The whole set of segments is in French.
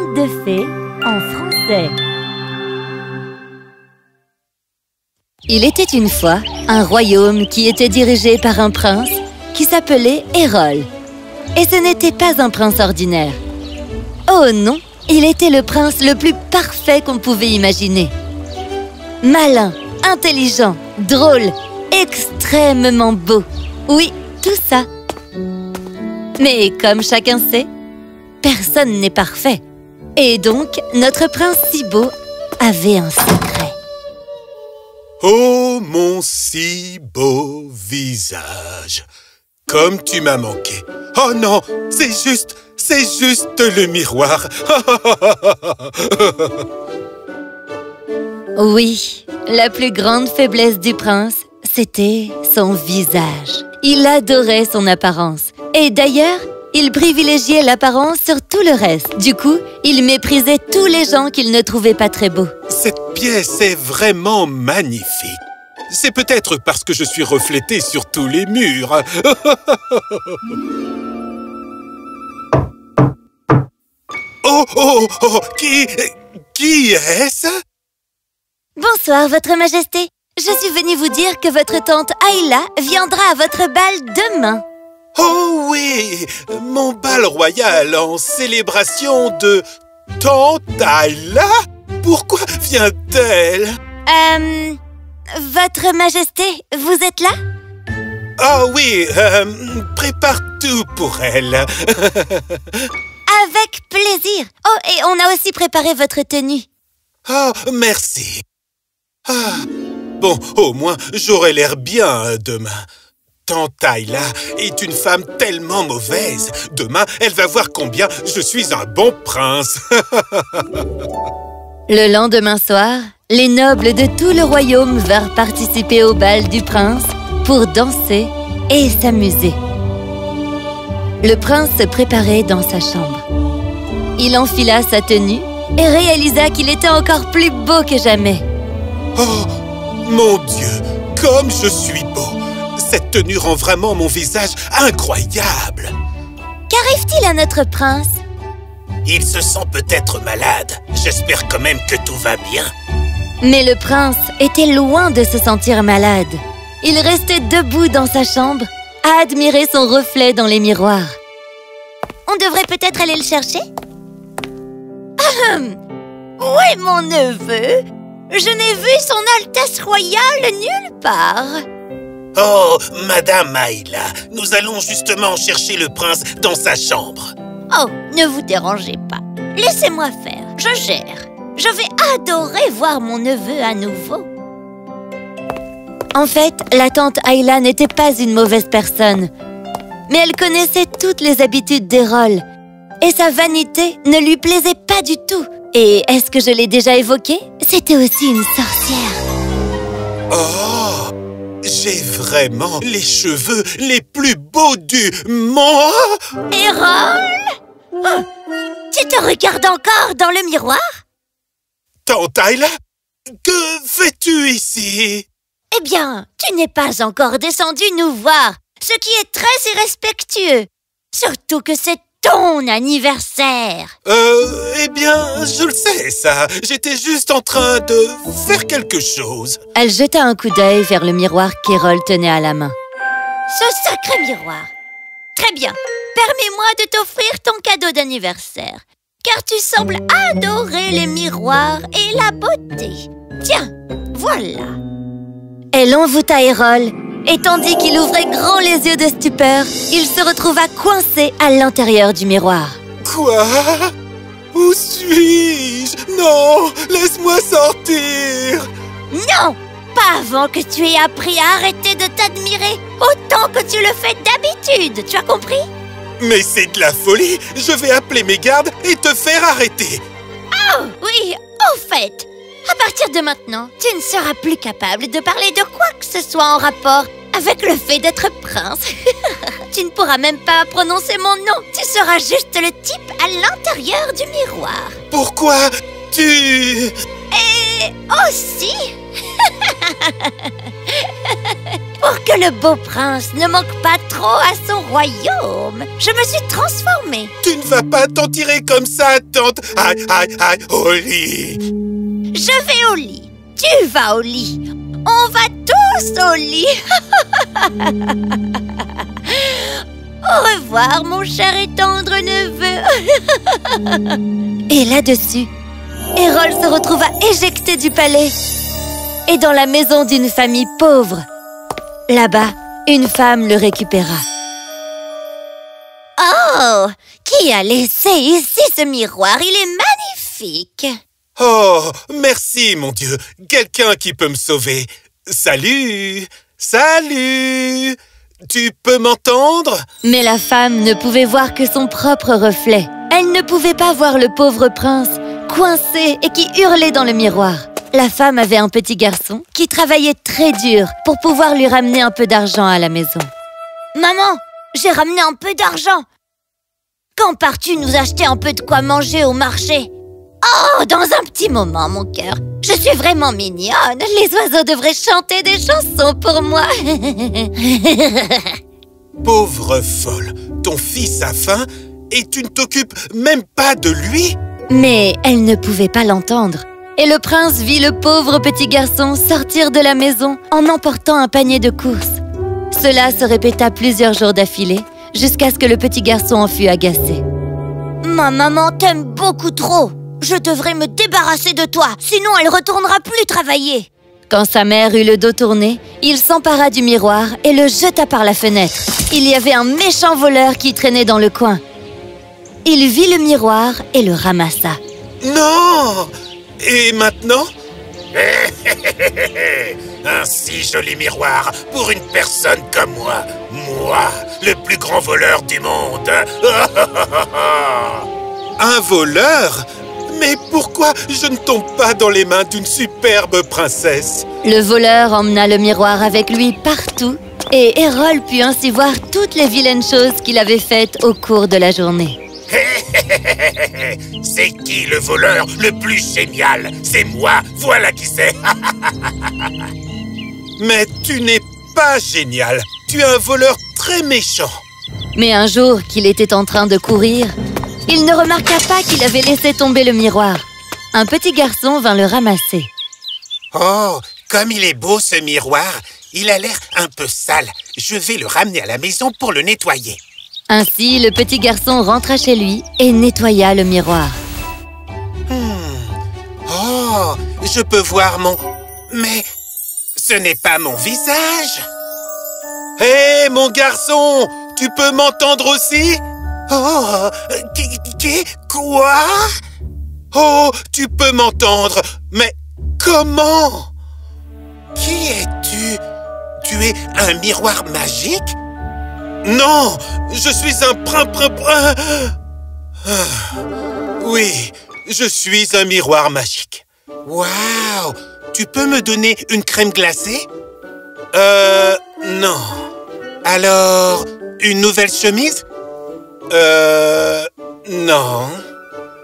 conte de fées en français. Il était une fois un royaume qui était dirigé par un prince qui s'appelait Hérole. Et ce n'était pas un prince ordinaire. Oh non, il était le prince le plus parfait qu'on pouvait imaginer. Malin, intelligent, drôle, extrêmement beau. Oui, tout ça. Mais comme chacun sait, personne n'est parfait. Et donc, notre prince si beau avait un secret. Oh, mon si beau visage, comme tu m'as manqué. Oh non, c'est juste le miroir. Oui, la plus grande faiblesse du prince, c'était son visage. Il adorait son apparence. Et d'ailleurs, il privilégiait l'apparence sur tout le reste. Du coup, il méprisait tous les gens qu'il ne trouvait pas très beaux. Cette pièce est vraiment magnifique. C'est peut-être parce que je suis reflété sur tous les murs. Oh, qui est-ce? Bonsoir, Votre Majesté. Je suis venue vous dire que votre tante Ayla viendra à votre bal demain. Oh oui, mon bal royal en célébration de tante Ayla? Pourquoi vient-elle? Votre Majesté, vous êtes là? Ah oui, prépare tout pour elle. Avec plaisir. Oh, et on a aussi préparé votre tenue. Oh, merci. Ah, bon, au moins, j'aurai l'air bien demain. Tante Ayla est une femme tellement mauvaise. Demain, elle va voir combien je suis un bon prince. Le lendemain soir, les nobles de tout le royaume vinrent participer au bal du prince pour danser et s'amuser. Le prince se préparait dans sa chambre. Il enfila sa tenue et réalisa qu'il était encore plus beau que jamais. Oh, mon Dieu, comme je suis beau! Cette tenue rend vraiment mon visage incroyable. Qu'arrive-t-il à notre prince? Il se sent peut-être malade. J'espère quand même que tout va bien. Mais le prince était loin de se sentir malade. Il restait debout dans sa chambre, à admirer son reflet dans les miroirs. On devrait peut-être aller le chercher? Où est mon neveu? Je n'ai vu son Altesse Royale nulle part. Oh, Madame Ayla, nous allons justement chercher le prince dans sa chambre. Oh, ne vous dérangez pas. Laissez-moi faire, je gère. Je vais adorer voir mon neveu à nouveau. En fait, la tante Ayla n'était pas une mauvaise personne. Mais elle connaissait toutes les habitudes d'Hérole. Et sa vanité ne lui plaisait pas du tout. Et est-ce que je l'ai déjà évoqué? C'était aussi une sorcière. Oh, j'ai vraiment les cheveux les plus beaux du monde. Hérole? Oh, tu te regardes encore dans le miroir? Tante Ayla, que fais-tu ici? Eh bien, tu n'es pas encore descendu nous voir, ce qui est très irrespectueux. Surtout que c'est ton anniversaire. Eh bien, je le sais, ça. J'étais juste en train de faire quelque chose. Elle jeta un coup d'œil vers le miroir qu'Hérole tenait à la main. Ce sacré miroir. Très bien. Permets-moi de t'offrir ton cadeau d'anniversaire. Car tu sembles adorer les miroirs et la beauté. Tiens, voilà. Elle envoûta Hérole. Et tandis qu'il ouvrait grand les yeux de stupeur, il se retrouva coincé à l'intérieur du miroir. Quoi? Où suis-je? Non, laisse-moi sortir! Non! Pas avant que tu aies appris à arrêter de t'admirer autant que tu le fais d'habitude, tu as compris? Mais c'est de la folie! Je vais appeler mes gardes et te faire arrêter! Oh, oui, au fait, à partir de maintenant, tu ne seras plus capable de parler de quoi que ce soit en rapport avec le fait d'être prince. Tu ne pourras même pas prononcer mon nom. Tu seras juste le type à l'intérieur du miroir. Pourquoi tu... Et aussi... Pour que le beau prince ne manque pas trop à son royaume, je me suis transformée. Tu ne vas pas t'en tirer comme ça, tante. Aïe, aïe, aïe, au lit. Je vais au lit. Tu vas au lit. On va tous au lit. Au revoir, mon cher et tendre neveu. Et là-dessus, Hérole se retrouva éjecté du palais et dans la maison d'une famille pauvre. Là-bas, une femme le récupéra. Oh, qui a laissé ici ce miroir? Il est magnifique. Oh, merci, mon Dieu. Quelqu'un qui peut me sauver. Salut! Salut! Tu peux m'entendre? Mais la femme ne pouvait voir que son propre reflet. Elle ne pouvait pas voir le pauvre prince, coincé et qui hurlait dans le miroir. La femme avait un petit garçon qui travaillait très dur pour pouvoir lui ramener un peu d'argent à la maison. Maman, j'ai ramené un peu d'argent. Quand pars-tu nous acheter un peu de quoi manger au marché? Oh, dans un petit moment, mon cœur. Je suis vraiment mignonne. Les oiseaux devraient chanter des chansons pour moi. Pauvre folle, ton fils a faim et tu ne t'occupes même pas de lui? Mais elle ne pouvait pas l'entendre. Et le prince vit le pauvre petit garçon sortir de la maison en emportant un panier de courses. Cela se répéta plusieurs jours d'affilée, jusqu'à ce que le petit garçon en fût agacé. Ma maman t'aime beaucoup trop. Je devrais me débarrasser de toi, sinon elle retournera plus travailler. Quand sa mère eut le dos tourné, il s'empara du miroir et le jeta par la fenêtre. Il y avait un méchant voleur qui traînait dans le coin. Il vit le miroir et le ramassa. Non! Et maintenant? Un si joli miroir pour une personne comme moi. Moi, le plus grand voleur du monde. Un voleur? Mais pourquoi je ne tombe pas dans les mains d'une superbe princesse? Le voleur emmena le miroir avec lui partout et Hérole put ainsi voir toutes les vilaines choses qu'il avait faites au cours de la journée. C'est qui le voleur le plus génial? C'est moi, voilà qui c'est. Mais tu n'es pas génial. Tu es un voleur très méchant. Mais un jour qu'il était en train de courir, il ne remarqua pas qu'il avait laissé tomber le miroir. Un petit garçon vint le ramasser. Oh, comme il est beau ce miroir, il a l'air un peu sale. Je vais le ramener à la maison pour le nettoyer. Ainsi, le petit garçon rentra chez lui et nettoya le miroir. Oh, je peux voir mon... Mais ce n'est pas mon visage. Hé, mon garçon, tu peux m'entendre aussi? Oh, quoi? Oh, tu peux m'entendre, mais comment? Qui es-tu? Tu es un miroir magique? Non, je suis un prin. Oui, je suis un miroir magique. Waouh! Tu peux me donner une crème glacée? Non. Alors, une nouvelle chemise? Non.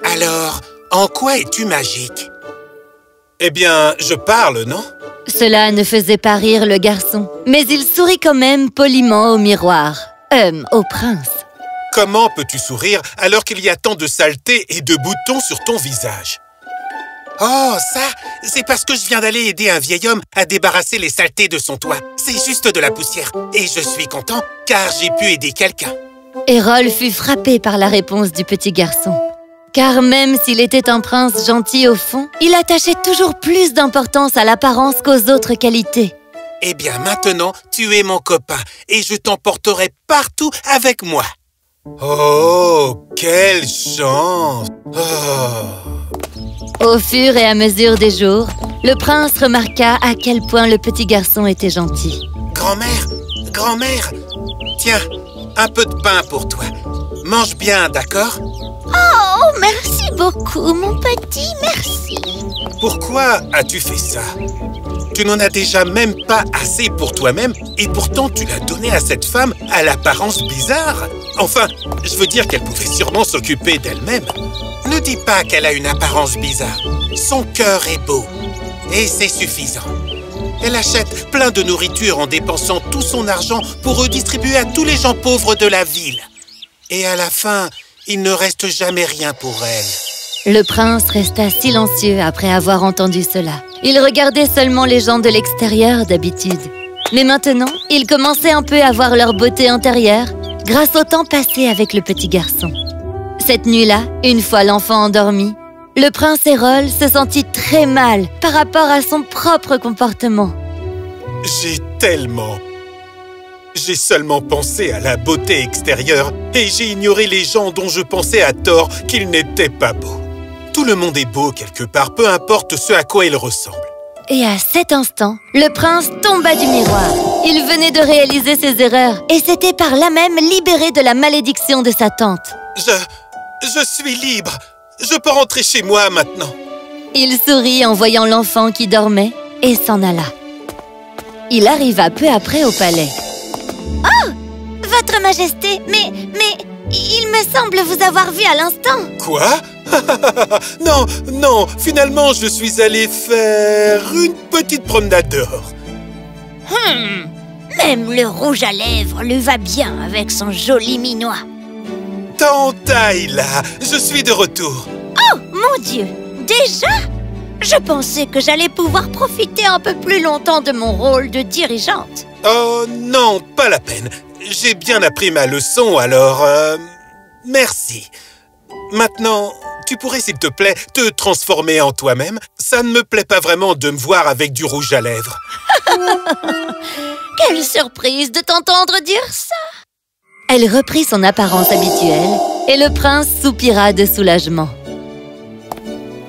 Alors, en quoi es-tu magique? Eh bien, je parle, non? Cela ne faisait pas rire le garçon, mais il sourit quand même poliment au miroir. Au prince. Comment peux-tu sourire alors qu'il y a tant de saleté et de boutons sur ton visage? Oh, ça, c'est parce que je viens d'aller aider un vieil homme à débarrasser les saletés de son toit. C'est juste de la poussière. Et je suis content car j'ai pu aider quelqu'un. Hérole fut frappé par la réponse du petit garçon. Car même s'il était un prince gentil au fond, il attachait toujours plus d'importance à l'apparence qu'aux autres qualités. Eh bien, maintenant, tu es mon copain et je t'emporterai partout avec moi. Oh, quelle chance! Oh. Au fur et à mesure des jours, le prince remarqua à quel point le petit garçon était gentil. Grand-mère, tiens, un peu de pain pour toi. Mange bien, d'accord? Oh, merci beaucoup, mon petit, merci. Pourquoi as-tu fait ça? Tu n'en as déjà même pas assez pour toi-même et pourtant tu l'as donné à cette femme à l'apparence bizarre. Enfin, je veux dire qu'elle pouvait sûrement s'occuper d'elle-même. Ne dis pas qu'elle a une apparence bizarre. Son cœur est beau et c'est suffisant. Elle achète plein de nourriture en dépensant tout son argent pour redistribuer à tous les gens pauvres de la ville. Et à la fin, il ne reste jamais rien pour elle. Le prince resta silencieux après avoir entendu cela. Il regardait seulement les gens de l'extérieur d'habitude. Mais maintenant, il commençait un peu à voir leur beauté intérieure grâce au temps passé avec le petit garçon. Cette nuit-là, une fois l'enfant endormi, le prince Errol se sentit très mal par rapport à son propre comportement. J'ai seulement pensé à la beauté extérieure et j'ai ignoré les gens dont je pensais à tort qu'ils n'étaient pas beaux. Tout le monde est beau quelque part, peu importe ce à quoi il ressemble. Et à cet instant, le prince tomba du miroir. Il venait de réaliser ses erreurs et s'était par là même libéré de la malédiction de sa tante. Je suis libre. Je peux rentrer chez moi maintenant. Il sourit en voyant l'enfant qui dormait et s'en alla. Il arriva peu après au palais. « Oh, Votre Majesté, mais il me semble vous avoir vu à l'instant. » Quoi? Non, finalement, je suis allé faire une petite promenade dehors. Même le rouge à lèvres lui va bien avec son joli minois. Tante Ayla, je suis de retour. Oh, mon Dieu! Déjà? Je pensais que j'allais pouvoir profiter un peu plus longtemps de mon rôle de dirigeante. Oh non, pas la peine. J'ai bien appris ma leçon, alors... merci. Maintenant, tu pourrais, s'il te plaît, te transformer en toi-même? Ça ne me plaît pas vraiment de me voir avec du rouge à lèvres. Quelle surprise de t'entendre dire ça! Elle reprit son apparence habituelle et le prince soupira de soulagement.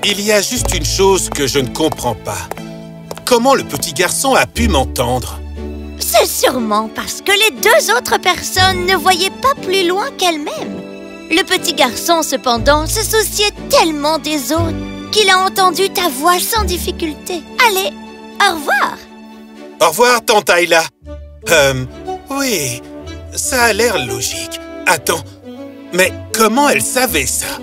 Il y a juste une chose que je ne comprends pas. Comment le petit garçon a pu m'entendre? C'est sûrement parce que les deux autres personnes ne voyaient pas plus loin qu'elles-mêmes. Le petit garçon, cependant, se souciait tellement des autres qu'il a entendu ta voix sans difficulté. Allez, au revoir! Au revoir, tante Ayla. Oui, ça a l'air logique. Attends, mais comment elle savait ça?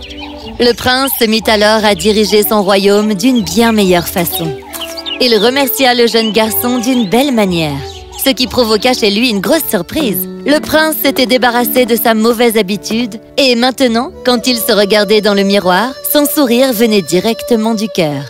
Le prince se mit alors à diriger son royaume d'une bien meilleure façon. Il remercia le jeune garçon d'une belle manière, ce qui provoqua chez lui une grosse surprise. Le prince s'était débarrassé de sa mauvaise habitude et maintenant, quand il se regardait dans le miroir, son sourire venait directement du cœur.